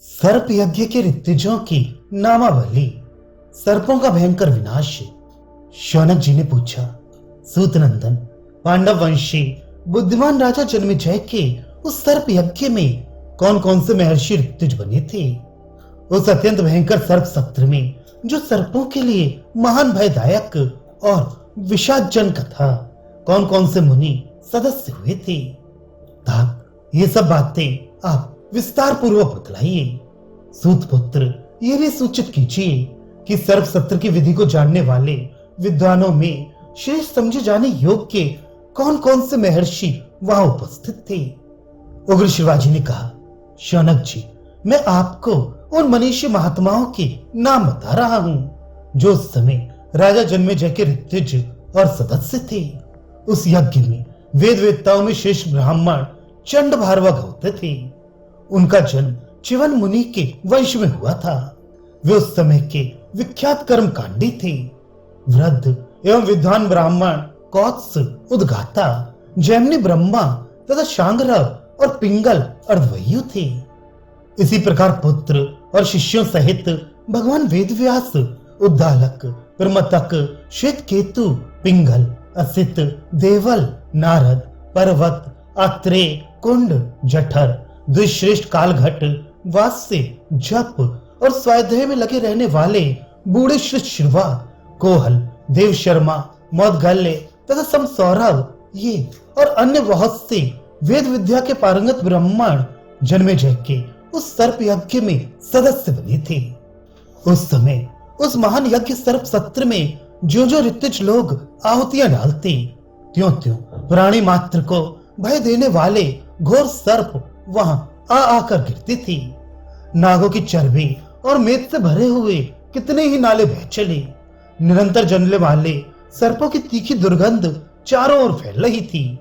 सर्प यज्ञ के ऋतुजों की नामावली। सर्पों का भयंकर विनाश। शौनक जी ने पूछा, सूतनंदन, पांडव वंशी बुद्धिमान राजा जन्मेजय के उस सर्प यज्ञ में कौन कौन से महर्षि ऋतुज बने थे? उस अत्यंत भयंकर सर्प सत्र में जो सर्पों के लिए महान भयदायक और विषादजनक था, कौन कौन से मुनि सदस्य हुए थे? तात ये सब बातें आप विस्तार पूर्वक बतलाइए। सूत पुत्र, ये भी सूचित कीजिए कि सर्प सत्र की विधि को जानने वाले विद्वानों में श्रेष्ठ समझे जाने योग्य कौन कौन से महर्षि वहां उपस्थित थे? उग्र शिवाजी ने कहा, शौनक जी, मैं आपको उन मनीषी महात्माओं के नाम बता रहा हूं जो उस समय राजा जन्मेजय के ऋतुज और सदस्य थे। उस यज्ञ में वेद वेदताओं में श्रेष्ठ ब्राह्मण चंड भारवक होते थे। उनका जन्म चिवन मुनि के वंश में हुआ था। वे उस समय के विख्यात कर्म कांडी थे। वृद्ध एवं विद्वान ब्राह्मण कौत्स, उद्गाता, जैमिनी ब्रह्मा तथा शांगरव और पिंगल अर्धवयु थे। इसी प्रकार पुत्र और शिष्यों सहित भगवान वेदव्यास, उद्दालक, प्रमतक, श्वेतकेतु, पिंगल, असित, देवल, नारद, पर्वत, आत्रेय, कुंड, जठर, द्विश्रेष्ठ कालघट, वास्य, जप और स्वाध्याय में लगे रहने वाले बूढ़े श्रवा, कोहल, देव शर्मा, मौदगल्य तथा समसौरभ, ये और अन्य बहुत से वेद विद्या के पारंगत ब्राह्मण जन्मेजय के उस सर्प यज्ञ में सदस्य बने थे। उस समय उस महान यज्ञ सर्प सत्र में जो जो ऋतुज लोग आहुतियां डालते, त्यों त्यों प्राणी मात्र को भय देने वाले घोर सर्प वहां आ आकर गिरते थे। नागों की चर्बी और मेद से भरे हुए कितने ही नाले बह चले। निरंतर जलने वाले सर्पों की तीखी दुर्गंध चारों ओर फैल रही थी।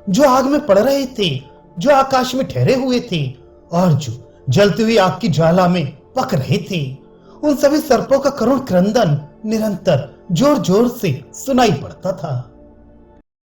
जो आग में पड़ रहे थे, जो आकाश में ठहरे हुए थे और जो जलती हुई आग की ज्वाला में पक रहे थे, उन सभी सर्पों का करुण क्रंदन निरंतर जोर जोर से सुनाई पड़ता था।